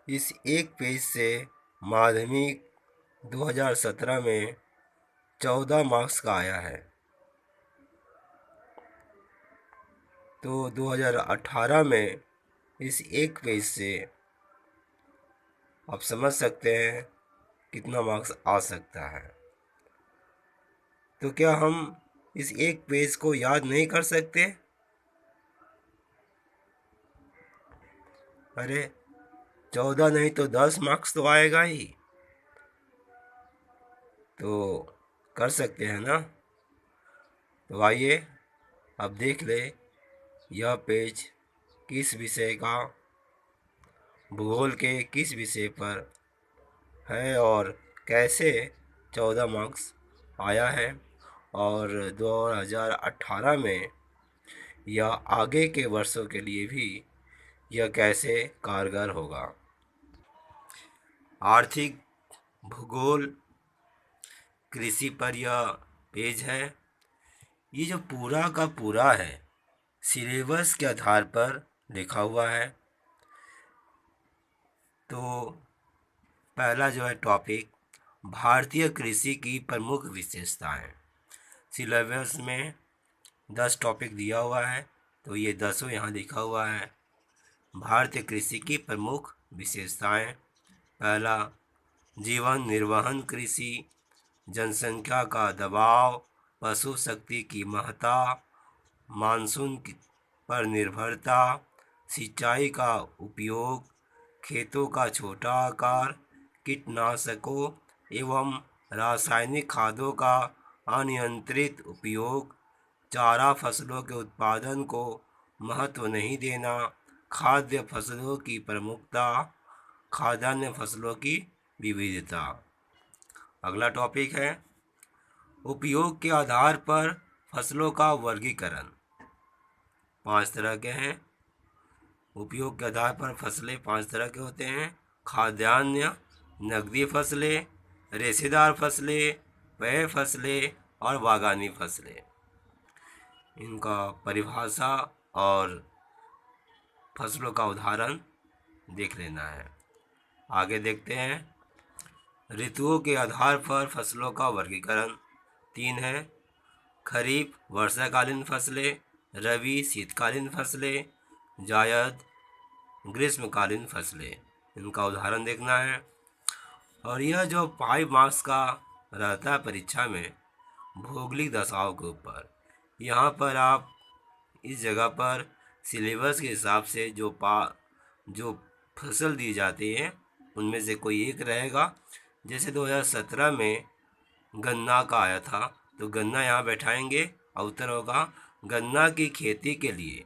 इस एक पेज से माध्यमिक 2017 में 14 मार्क्स का आया है। तो 2018 में इस एक पेज से आप समझ सकते हैं कितना मार्क्स आ सकता है। तो क्या हम इस एक पेज को याद नहीं कर सकते? अरे 14 नहीं तो 10 मार्क्स तो आएगा ही। तो कर सकते हैं ना। तो आइए अब देख ले यह पेज किस विषय का, भूगोल के किस विषय पर है और कैसे 14 मार्क्स आया है, और 2018 में या आगे के वर्षों के लिए भी यह कैसे कारगर होगा। आर्थिक, भूगोल, कृषि पर यह पेज है। ये जो पूरा का पूरा है सिलेबस के आधार पर लिखा हुआ है। तो पहला जो है टॉपिक, भारतीय कृषि की प्रमुख विशेषताएं। सिलेबस में 10 टॉपिक दिया हुआ है, तो ये 10 यहाँ लिखा हुआ है। भारतीय कृषि की प्रमुख विशेषताएं। पहला, जीवन निर्वहन कृषि, जनसंख्या का दबाव, पशु शक्ति की महत्ता, मानसून पर निर्भरता, सिंचाई का उपयोग, खेतों का छोटा आकार, कीटनाशकों एवं रासायनिक खादों का अनियंत्रित उपयोग, चारा फसलों के उत्पादन को महत्व नहीं देना, खाद्य फसलों की प्रमुखता, खाद्यान्न फसलों की विविधता। अगला टॉपिक है उपयोग के आधार पर फसलों का वर्गीकरण। 5 तरह के हैं। उपयोग के आधार पर फसलें 5 तरह के होते हैं। खाद्यान्न, नकदी फसलें, रेशेदार फसलें, पेय फसलें और बागानी फसलें। इनका परिभाषा और फसलों का उदाहरण देख लेना है। आगे देखते हैं ऋतुओं के आधार पर फसलों का वर्गीकरण। 3 है। खरीफ वर्षाकालीन फसलें, रबी शीतकालीन फसलें, जायद ग्रीष्मकालीन फसलें। इनका उदाहरण देखना है। और यह जो 5 मार्क्स का रहता है परीक्षा में भौगोलिक दशाओं के ऊपर, यहाँ पर आप इस जगह पर सिलेबस के हिसाब से जो फसल दी जाती है उनमें से कोई एक रहेगा। जैसे 2017 में गन्ना का आया था, तो गन्ना यहाँ बैठाएंगे और उत्तर होगा गन्ना की खेती के लिए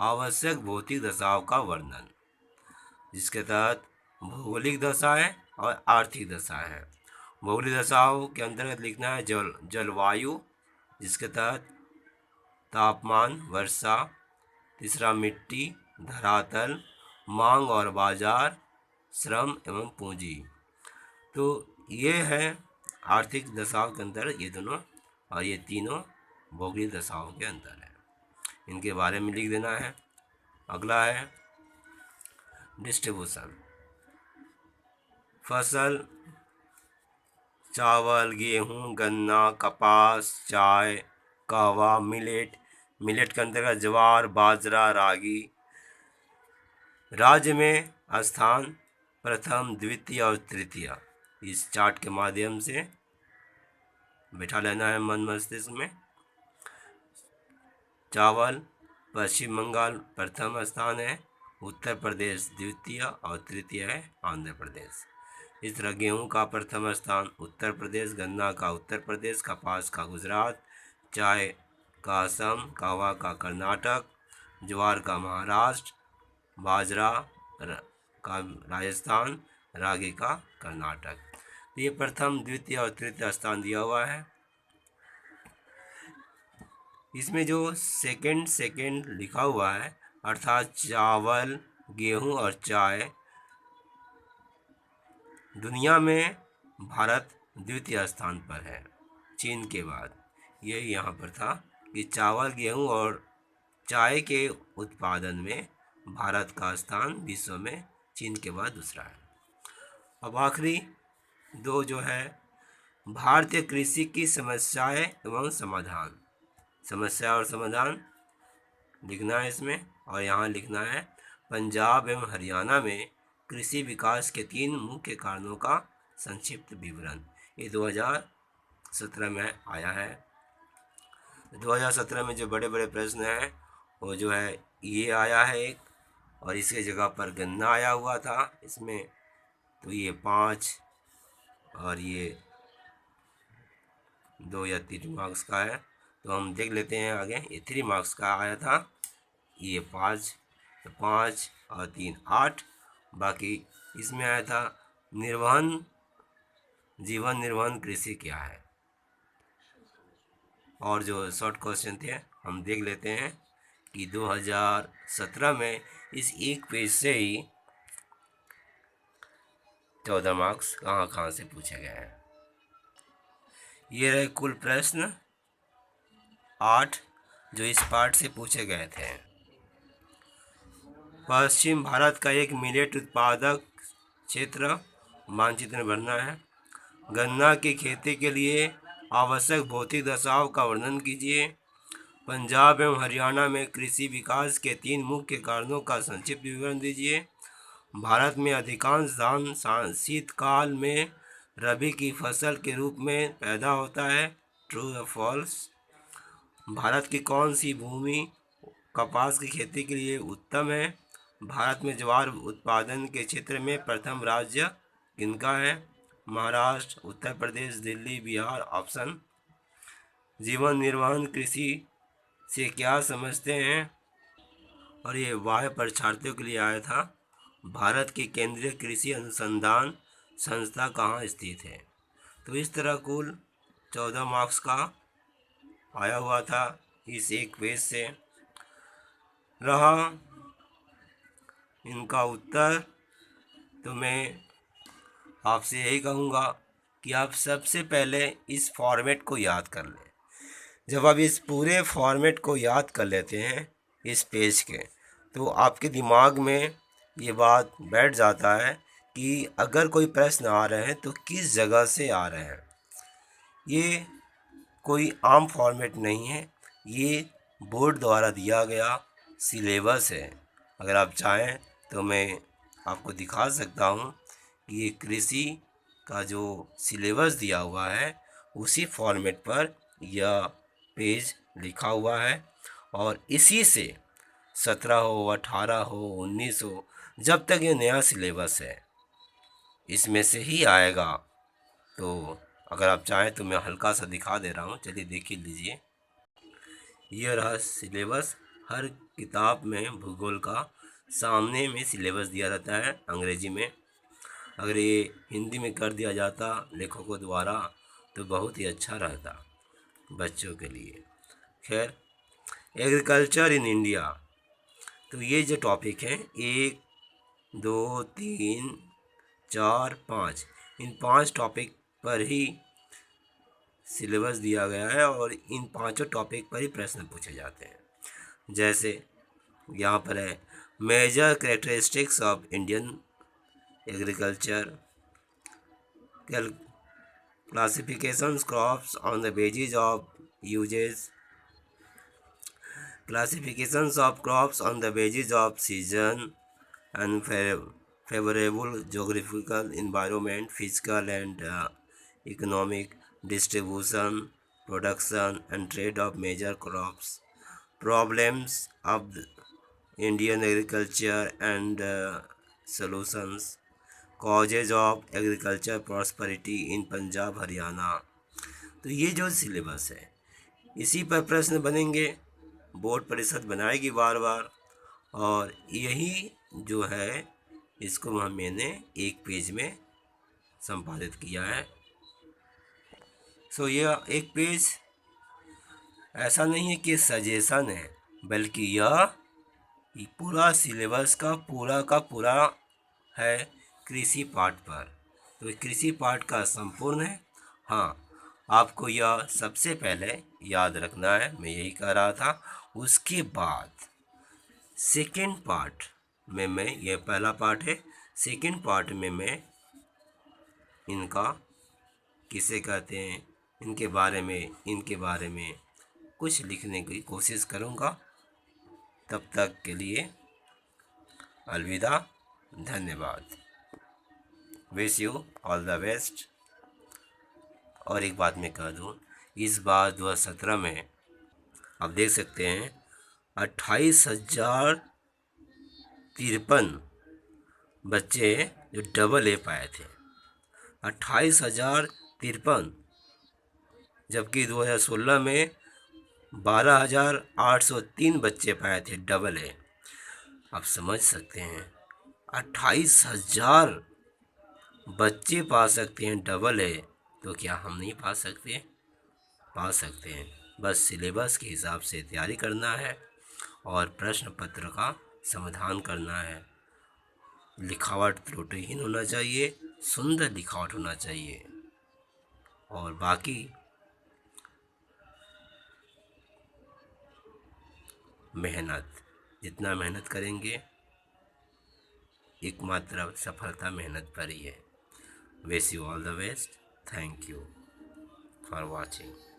आवश्यक भौतिक दशाओं का वर्णन, जिसके तहत भौगोलिक दशाएं और आर्थिक दशाएं हैं। भौगोलिक दशाओं के अंतर्गत लिखना है जलवायु, जिसके तहत तापमान, वर्षा। तीसरा मिट्टी, धरातल, मांग और बाजार, श्रम एवं पूंजी। तो ये है आर्थिक दशाओं के अंदर ये दोनों, और ये तीनों भौगोलिक दशाओं के अंदर है। इनके बारे में लिख देना है। अगला है डिस्ट्रीब्यूशन। फसल, चावल, गेहूं, गन्ना, कपास, चाय, कहवा, मिलेट। मिलेट के अंतर्गत ज्वार, बाजरा, रागी। राज्य में स्थान प्रथम, द्वितीय और तृतीय इस चार्ट के माध्यम से बैठा लेना है मन मस्तिष्क में। चावल पश्चिम बंगाल प्रथम स्थान है, उत्तर प्रदेश द्वितीय और तृतीय है आंध्र प्रदेश। इस तरह गेहूं का प्रथम स्थान उत्तर प्रदेश, गन्ना का उत्तर प्रदेश, कपास का गुजरात, चाय का असम, कहवा का कर्नाटक, ज्वार का महाराष्ट्र, बाजरा का राजस्थान, रागी का कर्नाटक। तो ये प्रथम, द्वितीय और तृतीय स्थान दिया हुआ है। इसमें जो सेकंड लिखा हुआ है, अर्थात चावल, गेहूं और चाय, दुनिया में भारत द्वितीय स्थान पर है चीन के बाद। ये यहाँ पर था कि चावल, गेहूं और चाय के उत्पादन में भारत का स्थान विश्व में चीन के बाद दूसरा है। अब आखिरी दो जो है, भारतीय कृषि की समस्याएं एवं समाधान। समस्या और समाधान लिखना है इसमें, और यहाँ लिखना है पंजाब एवं हरियाणा में कृषि विकास के 3 मुख्य कारणों का संक्षिप्त विवरण। ये 2017 में आया है। 2017 में जो बड़े बड़े प्रश्न हैं वो जो है ये आया है एक, और इसके जगह पर गन्ना आया हुआ था इसमें, तो ये 5 और ये 2 या 3 मार्क्स का है। तो हम देख लेते हैं आगे। ये 3 मार्क्स का आया था, ये 5, तो 5 और 3 8। बाकी इसमें आया था निर्वहन, जीवन निर्वहन कृषि क्या है। और जो शॉर्ट क्वेश्चन थे हम देख लेते हैं कि 2017 में इस एक पेज से ही 14 मार्क्स कहाँ कहाँ से पूछे गए हैं। ये रहे कुल प्रश्न 8 जो इस पार्ट से पूछे गए थे। पश्चिम भारत का एक मिलेट उत्पादक क्षेत्र मानचित्र बनना है। गन्ना की खेती के लिए आवश्यक भौतिक दशाओं का वर्णन कीजिए। पंजाब एवं हरियाणा में कृषि विकास के 3 मुख्य कारणों का संक्षिप्त विवरण दीजिए। भारत में अधिकांश धान शीतकाल में रबी की फसल के रूप में पैदा होता है, ट्रू या फॉल्स। भारत की कौन सी भूमि कपास की खेती के लिए उत्तम है। भारत में ज्वार उत्पादन के क्षेत्र में प्रथम राज्य किनका है। महाराष्ट्र, उत्तर प्रदेश, दिल्ली, बिहार। ऑप्शन। जीवन निर्वहन कृषि से क्या समझते हैं। और ये वाह्य परीक्षार्थियों के लिए आया था। भारत की केंद्रीय कृषि अनुसंधान संस्था कहाँ स्थित है। तो इस तरह कुल 14 मार्क्स का आया हुआ था इस एक पेज से। रहा इनका उत्तर, तो मैं आपसे यही कहूँगा कि आप सबसे पहले इस फॉर्मेट को याद कर लें। जब आप इस पूरे फॉर्मेट को याद कर लेते हैं इस पेज के, तो आपके दिमाग में ये बात बैठ जाता है कि अगर कोई प्रश्न आ रहे हैं तो किस जगह से आ रहे हैं। ये कोई आम फॉर्मेट नहीं है, ये बोर्ड द्वारा दिया गया सिलेबस है। अगर आप चाहें तो मैं आपको दिखा सकता हूँ कि ये कृषि का जो सिलेबस दिया हुआ है उसी फॉर्मेट पर यह पेज लिखा हुआ है, और इसी से 17 हो, 18 हो, 19 हो, जब तक ये नया सिलेबस है इसमें से ही आएगा। तो अगर आप चाहें तो मैं हल्का सा दिखा दे रहा हूँ, चलिए देख ही लीजिए। ये रहा सिलेबस। हर किताब में भूगोल का सामने में सिलेबस दिया रहता है अंग्रेजी में। अगर ये हिंदी में कर दिया जाता लेखकों द्वारा तो बहुत ही अच्छा रहता बच्चों के लिए। खैर, एग्रीकल्चर इन इंडिया, तो ये जो टॉपिक है 1 2 3 4 5, इन 5 टॉपिक पर ही सिलेबस दिया गया है और इन 5 टॉपिक पर ही प्रश्न पूछे जाते हैं। जैसे यहाँ पर है major characteristics of Indian agriculture, classifications crops on the basis of uses, classifications of crops on the basis of season and favorable geographical environment, physical and economic distribution, production and trade of major crops, problems of the Indian agriculture and solutions, causes of agriculture prosperity इन पंजाब हरियाणा। तो ये जो syllabus है इसी पर प्रश्न बनेंगे, board परिषद बनाएगी बार बार, और यही जो है इसको मैंने एक पेज में संपादित किया है। सो यह एक पेज ऐसा नहीं है कि सजेशन है, बल्कि यह पूरा सिलेबस का पूरा है कृषि पाठ पर। तो कृषि पाठ का संपूर्ण है। हाँ, आपको यह सबसे पहले याद रखना है, मैं यही कह रहा था। उसके बाद सेकंड पार्ट में मैं, यह पहला पार्ट है, सेकंड पार्ट में मैं इनका किसे कहते हैं, इनके बारे में कुछ लिखने की कोशिश करूँगा। तब तक के लिए अलविदा, धन्यवाद। Wish you all the best. और एक बात मैं कह दूँ, इस बार 2017 में आप देख सकते हैं 28,053 बच्चे जो डबल ए पाए थे। 28,053, जबकि 2016 में 12,803 बच्चे पाए थे डबल ए। आप समझ सकते हैं 28,000 बच्चे पा सकते हैं डबल ए, तो क्या हम नहीं पा सकते? पा सकते हैं। बस सिलेबस के हिसाब से तैयारी करना है और प्रश्न पत्र का समाधान करना है। लिखावट त्रुटिहीन होना चाहिए, सुंदर लिखावट होना चाहिए, और बाकी मेहनत, जितना मेहनत करेंगे एकमात्र सफलता मेहनत पर ही है। Wish you all the best. Thank you for watching.